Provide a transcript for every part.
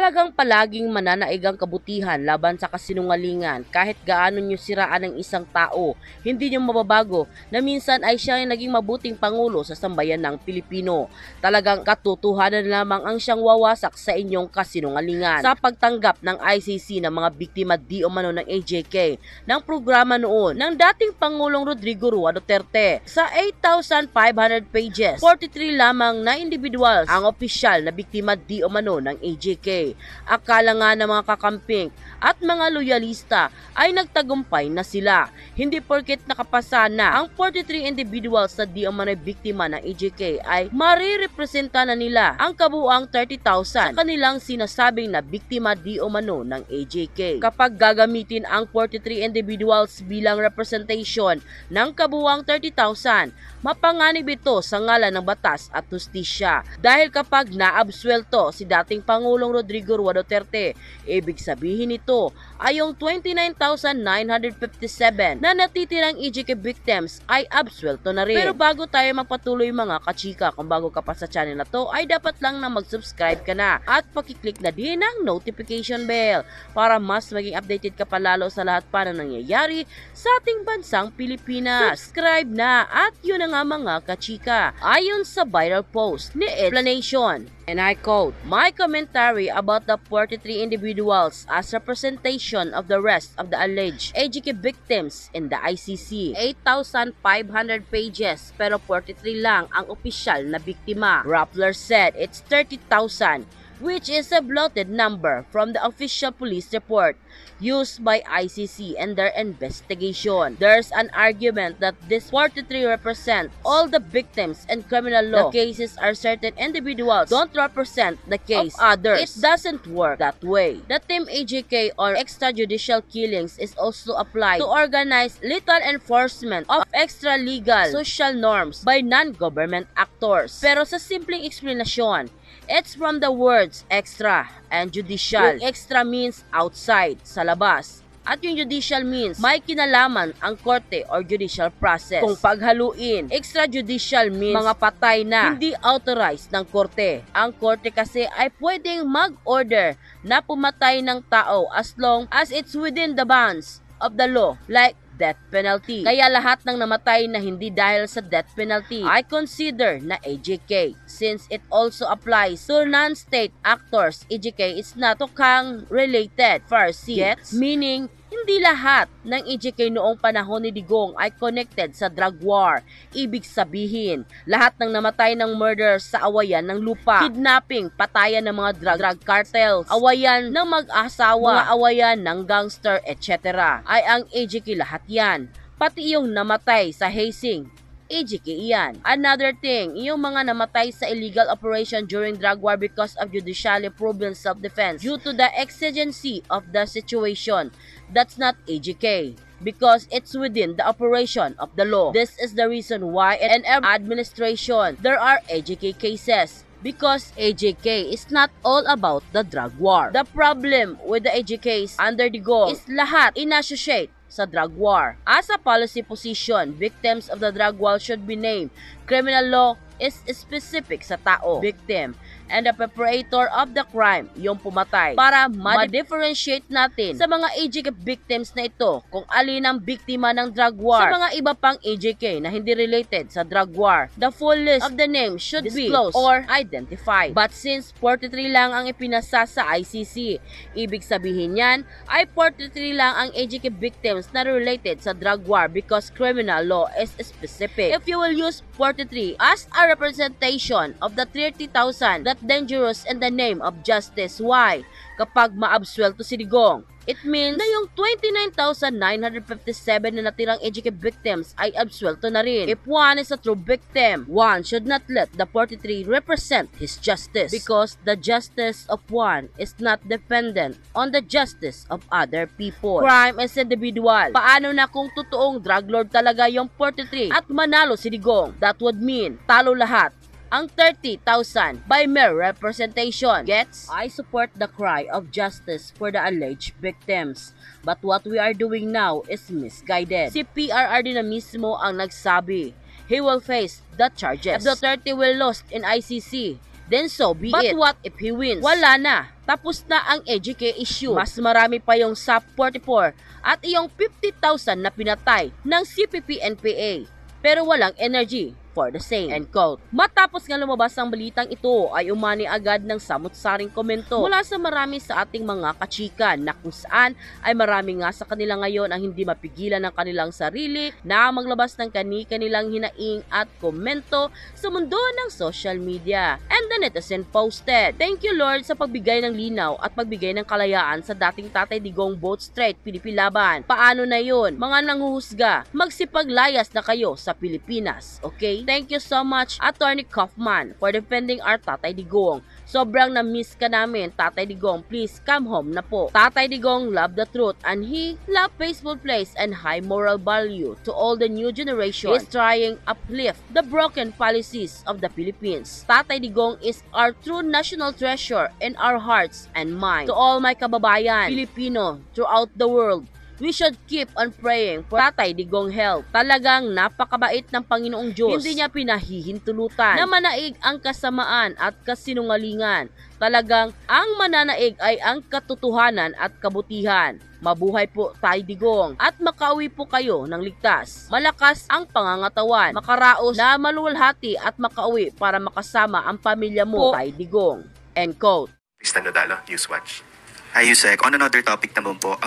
Talagang palaging mananaig ang kabutihan laban sa kasinungalingan. Kahit gaano nyo siraan ng isang tao, hindi nyo mababago na minsan ay siya ang naging mabuting pangulo sa sambayan ng Pilipino. Talagang katotohanan lamang ang siyang wawasak sa inyong kasinungalingan. Sa pagtanggap ng ICC ng mga biktima di umano ng AJK ng programa noon ng dating Pangulong Rodrigo Roa Duterte. Sa 8,500 pages, 43 lamang na individuals ang opisyal na biktima di umano ng AJK. Akala nga ng mga kakamping at mga loyalista ay nagtagumpay na sila. Hindi porket nakapasa na ang 43 individuals na di umano'y biktima ng AJK ay marirepresenta na nila ang kabuuang 30,000 sa kanilang sinasabing na biktima di umano ng AJK. Kapag gagamitin ang 43 individuals bilang representation ng kabuuang 30,000, mapanganib ito sa ngalan ng batas at hustisya. Dahil kapag naabsuelto si dating Pangulong Rodrigo Roa Duterte, ibig sabihin nito ay yung 29,957 na natitirang AJK victims ay absuelto na rin. Pero bago tayo magpatuloy mga kachika, kung bago ka pa sa channel na to ay dapat lang na mag-subscribe ka na at pakiclick na din ang notification bell para mas maging updated ka pa lalo sa lahat pa na nangyayari sa ating bansang Pilipinas. Subscribe na at yun na nga mga kachika. Ayon sa viral post ni Explanation, and I quote, "My commentary about the 43 individuals as representation of the rest of the alleged AJK victims in the ICC. 8,500 pages pero 43 lang ang opisyal na biktima." Rappler said it's 30,000, which is a bloated number from the official police report used by ICC in their investigation. There's an argument that this 43 represent all the victims in criminal law. The cases are certain individuals don't represent the case of others. It doesn't work that way. The term AJK or extrajudicial killings is also applied to organize lethal enforcement of extra-legal social norms by non-government actors. Pero sa simpleng explanasyon, it's from the words extra and judicial. Yung extra means outside, sa labas. At yung judicial means may kinalaman ang korte or judicial process. Kung paghaluin, extrajudicial means mga patay na hindi authorized ng korte. Ang korte kasi ay pwedeng mag-order na pumatay ng tao as long as it's within the bounds of the law, like death penalty. Kaya lahat ng namatay na hindi dahil sa death penalty I consider na AJK. Since it also applies to non-state actors, AJK is not tukang related farsi. Gets? Meaning, hindi lahat ng AJK noong panahon ni Digong ay connected sa drug war. Ibig sabihin, lahat ng namatay ng murder sa awayan ng lupa, kidnapping, patayan ng mga drug cartels, awayan ng mag-asawa, mga awayan ng gangster, etc. ay ang AJK lahat yan. Pati yung namatay sa hazing, AJK iyan. Another thing, yung mga namatay sa illegal operation during drug war because of judicially proven self-defense due to the exigency of the situation, that's not AJK because it's within the operation of the law. This is the reason why in every administration there are AJK cases. Because AJK is not all about the drug war. The problem with the AJKs under Digong is lahat inassociate sa drug war. As a policy position, victims of the drug war should be named. Criminal law is specific sa tao, victim, and the perpetrator of the crime, yung pumatay, para ma-differentiate natin sa mga AJK victims na ito kung alin ang biktima ng drug war. Sa mga iba pang AJK na hindi related sa drug war, the full list of the names should be disclosed or identified. But since 43 lang ang ipinasa sa ICC, ibig sabihin yan ay 43 lang ang AJK victims na related sa drug war because criminal law is specific. If you will use 43 as a representation of the 30,000 that dangerous in the name of justice, why? Kapag maabsuelto si Digong, it means na yung 29,957 na natirang AJK victims ay absuelto na rin. If one is a true victim, one should not let the 43 represent his justice because the justice of one is not dependent on the justice of other people. Crime is individual. Paano na kung totoong drug lord talaga yung 43 at manalo si Digong? That would mean talo lahat ang 30,000 by mere representation. Gets? I support the cry of justice for the alleged victims. But what we are doing now is misguided. Si PRRD na mismo ang nagsabi, he will face the charges. If Duterte will lost in ICC, then so be it. But what if he wins? Wala na. Tapos na ang EJK issue. Mas marami pa yung SAP 44 at iyong 50,000 na pinatay ng CPP-NPA. Pero walang energy for the same. End quote. Matapos nga lumabas ang balitang ito ay umani agad ng samut-saring komento mula sa marami sa ating mga kachika na kung saan ay marami nga sa kanila ngayon ang hindi mapigilan ng kanilang sarili na maglabas ng kanilang hinaing at komento sa mundo ng social media. And the netizen posted, "Thank you Lord sa pagbigay ng linaw at pagbigay ng kalayaan sa dating Tatay Digong Boat Straight Pilipilaban. Paano na yun? Mga nanghuhusga, magsipaglayas na kayo sa Pilipinas, okay? Thank you so much, Attorney Kaufman, for defending our Tatay Digong. Sobrang na-miss ka namin, Tatay Digong. Please, come home na po. Tatay Digong loved the truth and he loved peaceful place and high moral value. To all the new generation, he is trying uplift the broken policies of the Philippines. Tatay Digong is our true national treasure in our hearts and minds. To all my kababayan, Filipino throughout the world, we should keep on praying for Tatay Digong health. Talagang napakabait ng Panginoong Diyos. Hindi niya pinahihintulutan na manaig ang kasamaan at kasinungalingan. Talagang ang mananaig ay ang katotohanan at kabutihan. Mabuhay po Tay Digong at makauwi po kayo ng ligtas. Malakas ang pangangatawan, makaraos na maluwalhati at makauwi para makasama ang pamilya mo, Tay Digong." End quote. Tristan Lodalo, Newswatch. Hi, Yusek. On another topic naman po,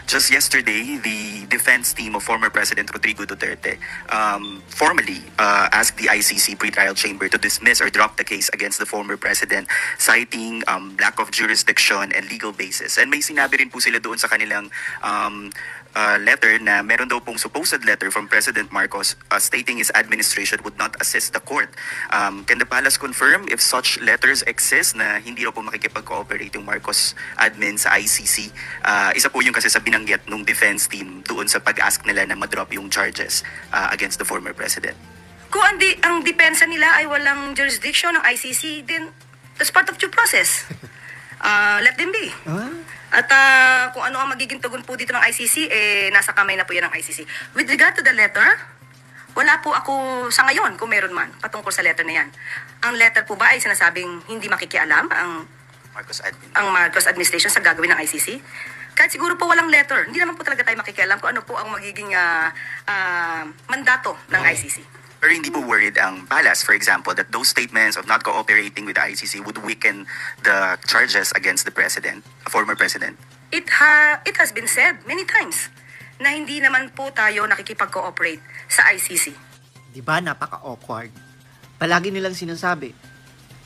just yesterday, the defense team of former President Rodrigo Duterte formally asked the ICC pretrial chamber to dismiss or drop the case against the former president, citing lack of jurisdiction and legal basis. And may sinabi rin po sila doon sa kanilang letter na meron daw pong supposed letter from President Marcos stating his administration would not assist the court. Can the palace confirm if such letters exist na hindi raw po makikipag-cooperate yung Marcos admin sa ICC? Isa po yung kasi sa binanggit nung defense team doon sa pag-ask nila na madrop yung charges against the former president. Kung ang depensa nila ay walang jurisdiction ng ICC, then that's part of due process. Let them be. At kung ano ang magiging tugon po dito ng ICC, nasa kamay na po yan ng ICC. With regard to the letter, wala po ako sa ngayon, kung meron man, patungkol sa letter na yan. Ang letter po ba ay sinasabing hindi makikialam ang Marcos administration sa gagawin ng ICC? Kahit siguro po walang letter, hindi naman po talaga tayo makikialam kung ano po ang magiging mandato ng ICC. Pero hindi po worried ang palace, for example, that those statements of not cooperating with the ICC would weaken the charges against the president, a former president? It has been said many times na hindi naman po tayo nakikipag-cooperate sa ICC. Diba, napaka-awkward. Palagi nilang sinasabi,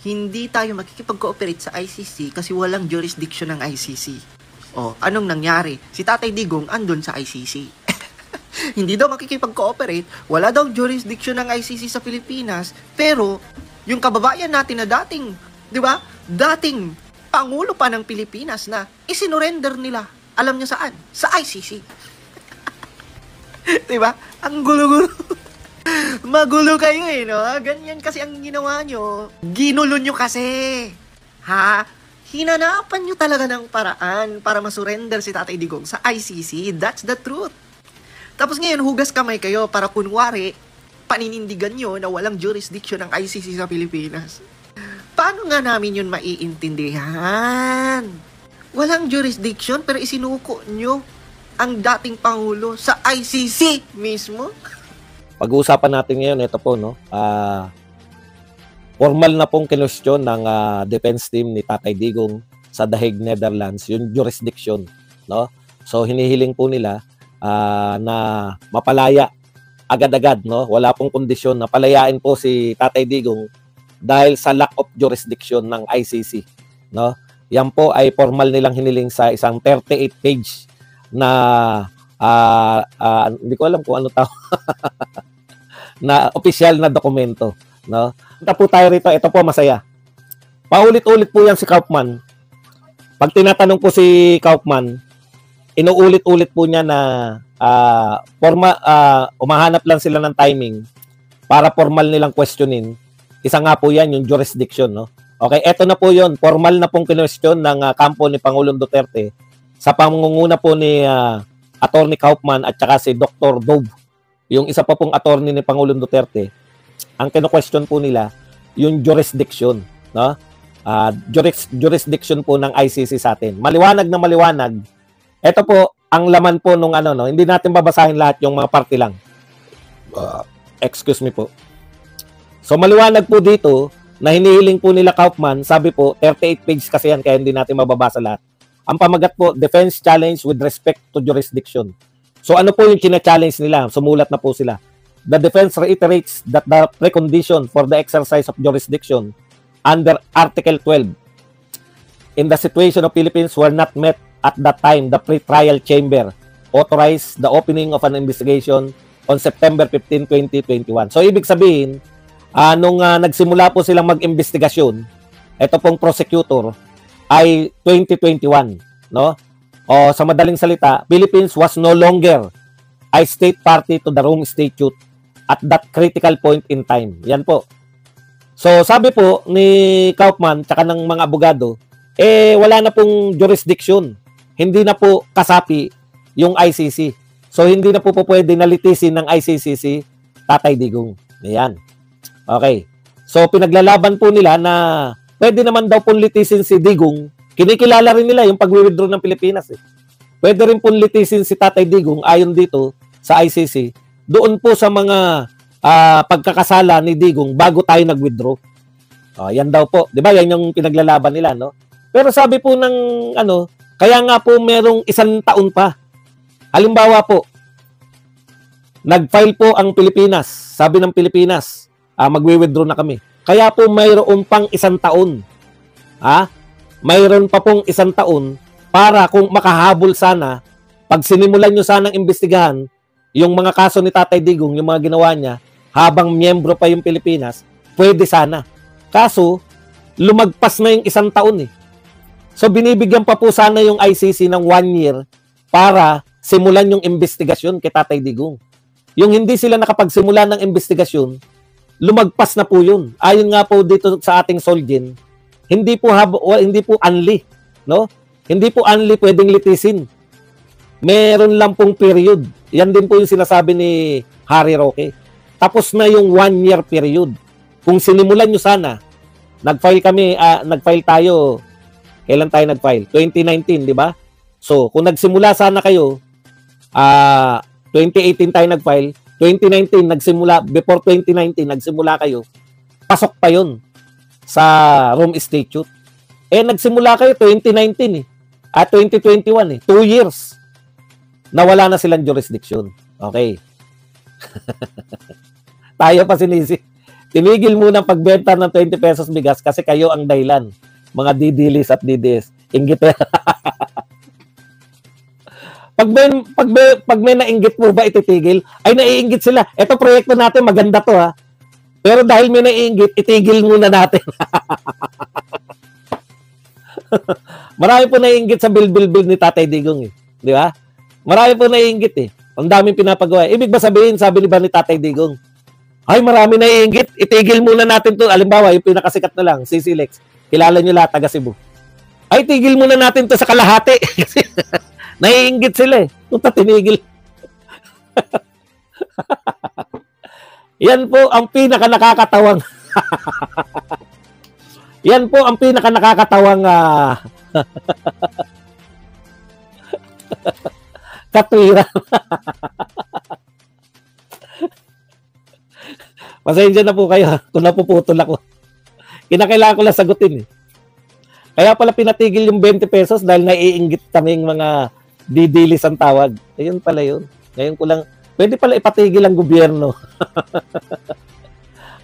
hindi tayo makikipag-cooperate sa ICC kasi walang jurisdiction ng ICC. O, anong nangyari? Si Tatay Digong andun sa ICC. Hindi daw makikipag-cooperate, wala daw jurisdiction ng ICC sa Pilipinas, pero yung kababayan natin na dating, di ba, dating Pangulo pa ng Pilipinas na isinurrender nila, alam niya saan? Sa ICC. Di ba? Ang gulo-gulo. Magulo kayo no? Ganyan kasi ang ginawa nyo. Ginulo nyo kasi. Ha? Hinanapan nyo talaga ng paraan para masurrender si Tatay Digong sa ICC. That's the truth. Tapos ngayon, hugas kamay kayo para kunwari, paninindigan nyo na walang jurisdiction ng ICC sa Pilipinas. Paano nga namin yun maiintindihan? Walang jurisdiction pero isinuko nyo ang dating Pangulo sa ICC mismo. Pag-uusapan natin ngayon, ito po, no? Formal na pong kinwestiyon ng defense team ni Tatay Digong sa The Hague, Netherlands, yung jurisdiction, no? So, hinihiling po nila na mapalaya agad-agad, no? Wala pong kondisyon na palayain po si Tatay Digong dahil sa lack of jurisdiction ng ICC, no? Yan po ay formal nilang hiniling sa isang 38-page na hindi ko alam kung ano tawag na opisyal na dokumento, no? Punta po tayo rito, ito po masaya. Paulit-ulit po yan si Kaufman. Pag tinatanong po si Kaufman, inuulit-ulit po niya na umahanap lang sila ng timing para formal nilang questionin. Isa nga po yan, yung jurisdiction, no? Okay, eto na po yun. Formal na pong kinwestiyon ng kampo ni Pangulong Duterte sa pangunguna po ni Attorney Kaufman at saka si Dr. Dove, yung isa pa pong attorney ni Pangulong Duterte. Ang kino-question po nila, yung jurisdiction. no? Jurisdiction po ng ICC sa atin. Maliwanag na maliwanag. Ito po ang laman po nung ano, no. Hindi natin babasahin lahat, yung mga parte lang. Excuse me po. So maliwanag po dito na hinihiling po nila Kaufman, sabi po 38 pages kasi yan kaya hindi natin mababasa lahat. Ang pamagat po, defense challenge with respect to jurisdiction. So ano po yung china-challenge nila? Sumulat na po sila. The defense reiterates that the precondition for the exercise of jurisdiction under Article 12 in the situation of Philippines were not met at that time. The pre-trial chamber authorized the opening of an investigation on September 15, 2021. So ibig sabihin, nung nagsimula po silang mag-investigasyon, ito pong prosecutor ay 2021, no? O sa madaling salita, Philippines was no longer a state party to the Rome Statute at that critical point in time. Yan po. So, sabi po ni Kaufman tsaka ng mga abogado, wala na pong jurisdiction. Hindi na po kasapi yung ICC. So, hindi na po pwede nalitisin ng ICC si Tatay Digong. Ayan. Okay. So, pinaglalaban po nila na pwede naman daw pong litisin si Digong. Kinikilala rin nila yung pag-withdraw ng Pilipinas. Pwede rin pong litisin si Tatay Digong ayon dito sa ICC. Doon po sa mga pagkakasala ni Digong bago tayo nag-withdraw. Yan daw po. 'Di ba? Yan yung pinaglalaban nila, no? Pero sabi po ng kaya nga po merong 1 taon pa. Halimbawa po, nag-file po ang Pilipinas. Sabi ng Pilipinas, magwi-withdraw na kami. Kaya po mayroon pang 1 taon. Mayroon pa pong 1 taon para kung makahabol sana, pag sinimulan nyo sanang imbestigahan yung mga kaso ni Tatay Digong, yung mga ginawa niya, habang miyembro pa yung Pilipinas, pwede sana. Kaso, lumagpas na yung 1 taon eh. So, binibigyan pa po sana yung ICC ng 1 year para simulan yung investigasyon kay Tatay Digong. Yung hindi sila nakapagsimula ng investigasyon, lumagpas na po yun. Ayon nga po dito sa ating Solgen, hindi po unli, no? Hindi po unli pwedeng litisin. Meron lang pong period. Yan din po yung sinasabi ni Harry Roque. Tapos na yung 1 year period. Kung sinimulan nyo sana, nag-file tayo, kailan tayo nag-file? 2019, di ba? So, kung nagsimula sana kayo, 2018 tayo nag-file, 2019 nagsimula, before 2019 nagsimula kayo, pasok pa yun sa Rome Statute. Nagsimula kayo 2019 at 2021 2 years. Nawala na silang jurisdiction. Okay. Tayo pa sinisi. Tinigil muna ang pagbenta ng 20 pesos bigas kasi kayo ang dahilan. Mga didilis at DDS. Inggit. Pag may nainggit mo ba ititigil? Ay, naiinggit sila. Ito proyekto natin, maganda to ha. Pero dahil may naiinggit, itigil muna natin. Marami po naiinggit sa bill ni Tatay Digong eh. Di ba? Marami po naiinggit eh. Ang daming pinapagawa. Ibig ba sabihin, sabi ni Tatay Digong, ay marami naiinggit, itigil muna natin to. Alimbawa, yung pinakasikat na lang, CC Lex. Kilala nyo lahat, taga Cebu. Ay, tigil muna natin to sa kalahati. Kasi naiinggit sila eh. Punta tinigil. Yan po ang pinaka-nakakatawang yan po ang pinaka-nakakatawang katwiran. Pasensya na po kayo kung napuputol ako. Kinakailangan ko lang sagutin eh. Kaya pala pinatigil yung 20 pesos dahil naiinggit kaming mga didilis ang tawag. Ayun pala yun. Ngayon ko lang, pwede pala ipatigil ang gobyerno.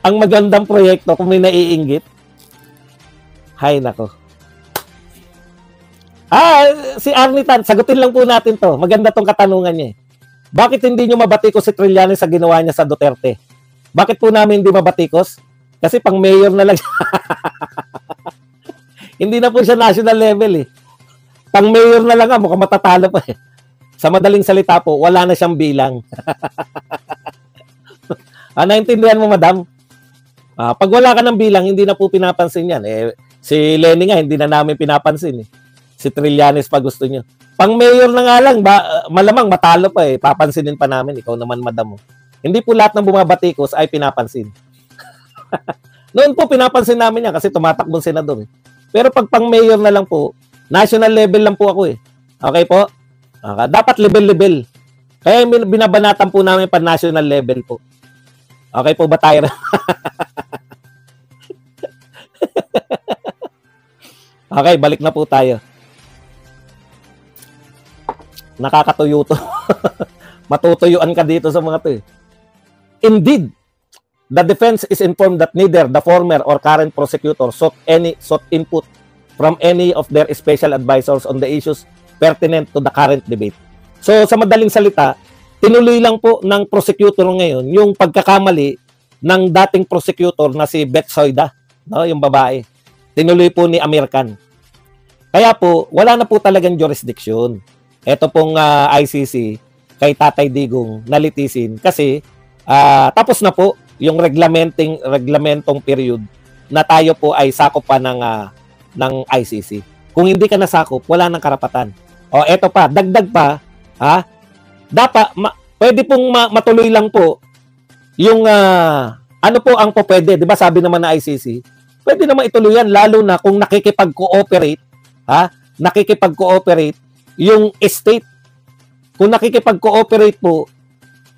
Ang magandang proyekto kung may naiinggit. Hay nako. Si Arnitan, sagutin lang po natin to. Maganda tong katanungan niya. Bakit hindi nyo mabatikos si Trillanes sa ginawa niya sa Duterte? Bakit po namin hindi mabatikos? Kasi pang mayor na lang siya. Hindi na po siya national level eh. Pang mayor na lang mukhang matatalo pa eh. Sa madaling salita po, wala na siyang bilang. Naintindihan mo, madam? Pag wala ka ng bilang, hindi na po pinapansin yan. Si Lenny nga, hindi na namin pinapansin eh. Si Trillanes pa gusto niyo. Pang mayor na nga lang, malamang matalo pa eh. Papansinin pa namin, ikaw naman, madam mo. Hindi po lahat ng bumabatikos ay pinapansin. Noon po pinapansin namin yan kasi tumatakbong senador. Pero pag pang mayor na lang po, national level lang po ako eh. Okay po? Dapat level-level. Kaya binabanatan po namin pa national level po. Okay po ba tayo? Okay, balik na po tayo. Nakakatuyo to. Matutuyuan ka dito sa mga to eh. Indeed, the defense is informed that neither the former or current prosecutor sought input from any of their special advisors on the issues pertinent to the current debate. So, sa madaling salita, tinuloy lang po ng prosecutor ngayon yung pagkakamali ng dating prosecutor na si Beth Soyda, no, yung babae. Tinuloy po ni American. Kaya po, wala na po talagang jurisdiction. Ito pong ICC kay Tatay Digong nalitisin kasi tapos na po yung reglamentong period na tayo po ay sakop pa ng ICC. Kung hindi ka nasakop, wala nang karapatan. O eto pa, dagdag pa, dapat pwede pong matuloy lang po yung ano po ang po pwede, 'di ba? Sabi naman ng ICC, pwede naman ituloy yan lalo na kung nakikipag-cooperate, nakikipag-cooperate yung state. Kung nakikipag-cooperate po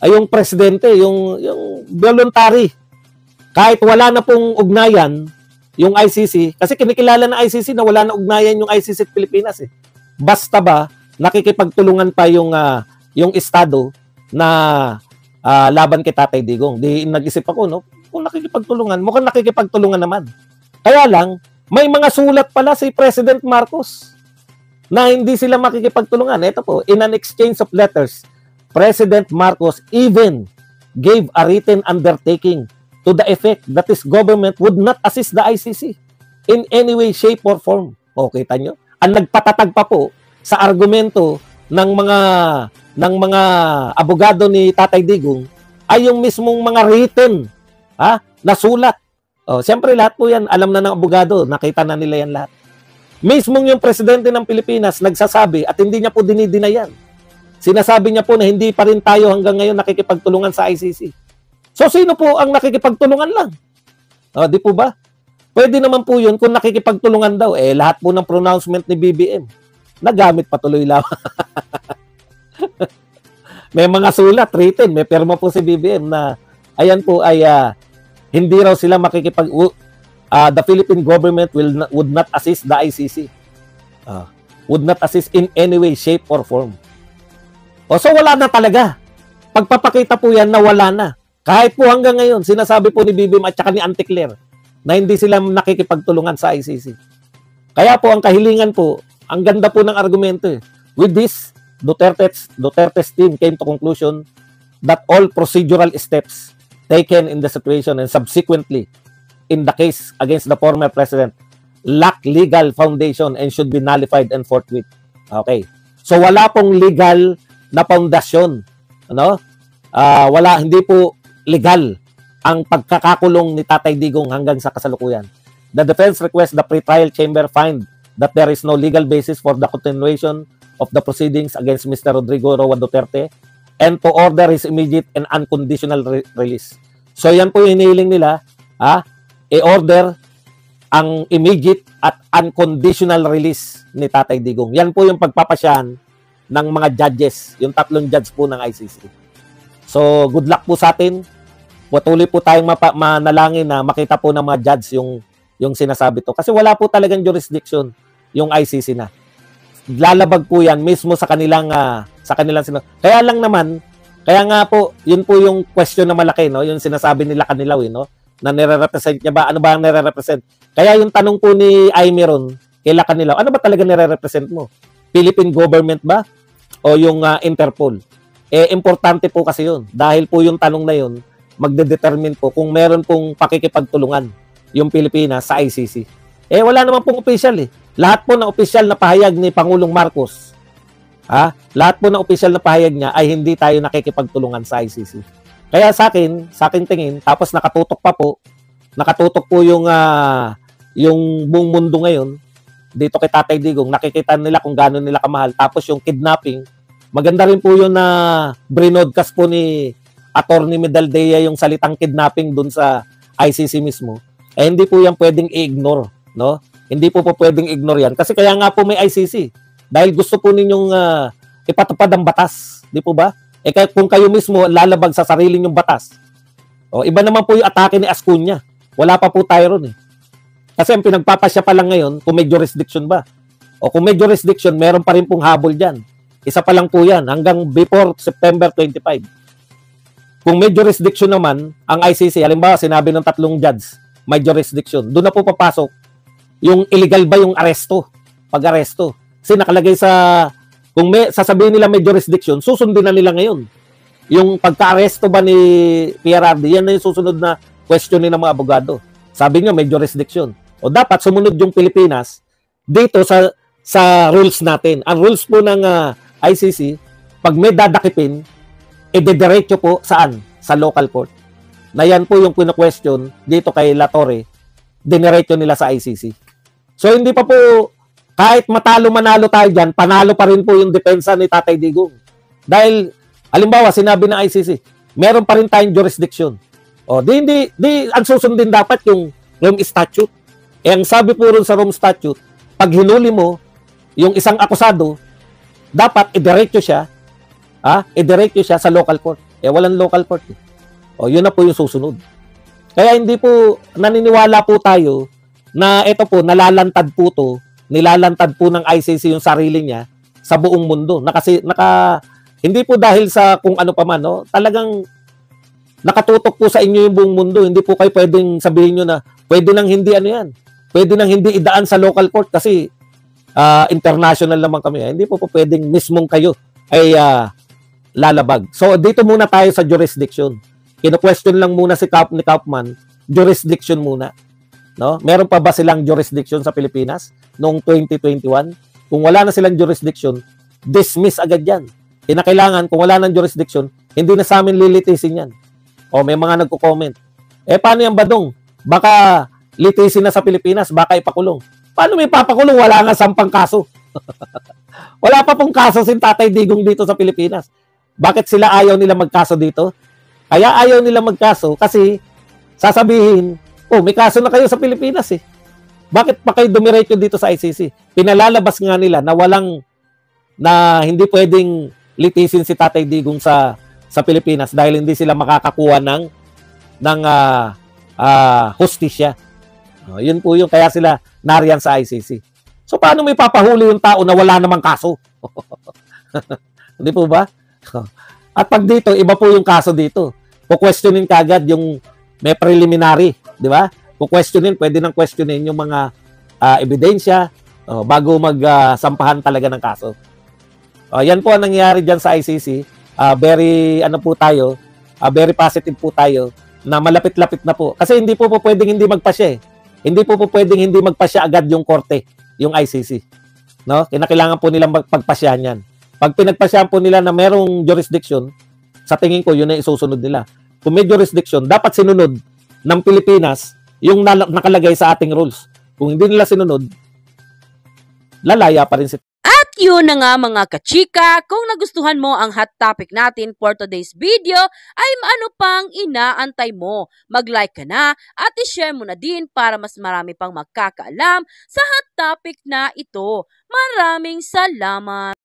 ay yung presidente, yung voluntary. Kahit wala na pong ugnayan yung ICC, kasi kinikilala ng ICC na wala na ugnayan yung ICC at Pilipinas eh. Basta ba nakikipagtulungan pa yung estado na laban kay Tatay Digong. Di nag-isip ako, no? Kung nakikipagtulungan, mukhang nakikipagtulungan naman. Kaya lang, may mga sulat pala si President Marcos na hindi sila makikipagtulungan. Ito po, in an exchange of letters, President Marcos even gave a written undertaking to the effect that his government would not assist the ICC in any way, shape, or form. O, kita nyo? Ang nagpatatag pa po sa argumento ng mga abogado ni Tatay Digong ay yung mismong mga written na sulat. O, siyempre lahat po yan, alam na ng abogado, nakita na nila yan lahat. Mismong yung presidente ng Pilipinas nagsasabi at hindi niya po dinidina yan. Sinasabi niya po na hindi pa rin tayo hanggang ngayon nakikipagtulungan sa ICC. So, sino po ang nakikipagtulungan lang? O, di po ba? Pwede naman po yun kung nakikipagtulungan daw. Eh, lahat po ng pronouncement ni BBM, nagamit patuloy lang. May mga sulat, written, may perma po si BBM na ayan po ay hindi raw sila the Philippine government would not assist the ICC. Would not assist in any way, shape, or form. O, so wala na talaga. Pagpapakita po yan na wala na. Kahit po hanggang ngayon, sinasabi po ni BBM at saka ni Auntie Claire na hindi sila nakikipagtulungan sa ICC. Kaya po ang kahilingan po, ang ganda po ng argumento eh. With this, Duterte's team came to conclusion that all procedural steps taken in the situation and subsequently in the case against the former president lack legal foundation and should be nullified and forthwith. Okay. So wala pong legal na foundation. Ano? Hindi po legal ang pagkakakulong ni Tatay Digong hanggang sa kasalukuyan. The defense requests the pre-trial chamber find that there is no legal basis for the continuation of the proceedings against Mr. Rodrigo Roa Duterte and to order his immediate and unconditional release. So yan po yung hinihiling nila, i-order ang immediate at unconditional release ni Tatay Digong. Yan po yung pagpapasyahan ng mga judges, yung 3 judge po ng ICC. So, good luck po sa atin. Patuloy po tayong manalangin na makita po ng mga judge yung sinasabi to. Kasi wala po talagang jurisdiction yung ICC na. Lalabag po yan mismo sa kanilang Kaya lang naman, kaya nga po, yun po yung question na malaki, no? Yung sinasabi nila kanilaw, no? Na nire-represent niya ba? Ano ba ang nire-represent? Kaya yung tanong po ni Aymeron kay Kanilaw, ano ba talaga nire-represent mo? Philippine government ba? O yung Interpol? Eh, importante po kasi yun. Dahil po yung tanong na yun, magde-determine po kung meron pong pakikipagtulungan yung Pilipinas sa ICC. Eh, wala naman pong official eh. Lahat po ng official na pahayag ni Pangulong Marcos, lahat po ng official na pahayag niya ay hindi tayo nakikipagtulungan sa ICC. Kaya sa akin tingin, tapos nakatutok po yung buong mundo ngayon, dito kay Tatay Digong, nakikita nila kung gaano nila kamahal. Tapos yung kidnapping, maganda rin po yun na brinodcast po ni Attorney Medaldea yung salitang kidnapping dun sa ICC mismo. Eh hindi po yan pwedeng i-ignore, no? Hindi po pwedeng ignore yan. Kasi kaya nga po may ICC. Dahil gusto po ninyong ipatupad ang batas. Di po ba? Eh kung kayo mismo lalabag sa sarili nyong batas. O, iba naman po yung atake ni Ascuna. Wala pa po tayo ron eh. Kasi ang pinagpapasya pa lang ngayon, kung may jurisdiction ba? O kung may jurisdiction, meron pa rin pong habol dyan. Isa pa lang po yan, hanggang before September 25. Kung may jurisdiction naman, ang ICC, halimbawa, sinabi ng 3 judge, may jurisdiction. Doon na po papasok yung illegal ba yung aresto, pag-aresto. Kasi nakalagay sa, kung may, sasabihin nila may jurisdiction, susundin na nila ngayon. Yung pagka-aresto ba ni PRRD, yan na yung susunod na questionin ng mga abogado. Sabi nyo, may jurisdiction. O dapat sumunod yung Pilipinas dito sa rules natin. Ang rules po ng ICC, pag may dadakipin, idediretso po saan? Sa local court. Na yan po yung question dito kay La Torre, diniretso nila sa ICC. So hindi pa po, kahit manalo tayo dyan, panalo pa rin po yung depensa ni Tatay Digong. Dahil, halimbawa, sinabi ng ICC, meron pa rin tayong jurisdiction. O, ang susundin dapat yung Rome Statute. Eh, ang sabi po rin sa Rome Statute, pag hinuli mo yung isang akusado, dapat idiretso siya sa local court. Eh, walang local court. Eh. O, yun na po yung susunod. Kaya hindi po, naniniwala po tayo na ito po, nilalantad po ng ICC yung sarili niya sa buong mundo. Hindi po dahil sa kung ano pa man, no? Talagang nakatutok po sa inyo yung buong mundo. Hindi po kayo pwedeng sabihin nyo na pwede nang hindi Pwede nang hindi idaan sa local court kasi international naman kami. Hindi po pwedeng mismong kayo ay lalabag. So dito muna tayo sa jurisdiction. Kino-question lang muna si Kaufman, jurisdiction muna. No? Meron pa ba silang jurisdiction sa Pilipinas noong 2021? Kung wala na silang jurisdiction, dismiss agad yan. Kinakailangan, kung wala ng jurisdiction, hindi na sa amin lilitisin yan. O may mga nagko-comment. Eh paano yan, Badong? Baka litisin na sa Pilipinas, baka ipakulong. Paano may papakulong? Wala nga 10 kaso. Wala pa pong kaso si Tatay Digong dito sa Pilipinas. Bakit sila ayaw nila magkaso dito? Kaya ayaw nila magkaso kasi sasabihin, oh, may kaso na kayo sa Pilipinas eh. Bakit pa kayo dumiretso dito sa ICC? Pinalalabas nga nila na hindi pwedeng litisin si Tatay Digong sa Pilipinas dahil hindi sila makakakuha ng hustisya. Yun po yung kaya sila nariyan sa ICC. So paano may papahuli yung tao na wala namang kaso? Hindi po ba? At pag dito, iba po yung kaso dito. Ku-questionin kagad yung may preliminary, di ba? Ku-questionin, pwede nang questionin yung mga ebidensya bago magsampahan talaga ng kaso. Yan po ang nangyayari dyan sa ICC. Very positive po tayo na malapit-lapit na po. Kasi hindi po pwedeng hindi magpasya eh. Hindi po pwedeng hindi magpasya agad yung korte, yung ICC. No? Kinakailangan po nilang pagpasyahan yan. Pag pinagpasyahan po nila na merong jurisdiction, sa tingin ko yun ay isusunod nila. Kung may jurisdiction, dapat sinunod ng Pilipinas yung nakalagay sa ating rules. Kung hindi nila sinunod, lalaya pa rin si At yun na nga mga kachika, kung nagustuhan mo ang hot topic natin for today's video, ay ano pang inaantay mo? Mag-like ka na at i-share mo na din para mas marami pang magkakaalam sa hot topic na ito. Maraming salamat!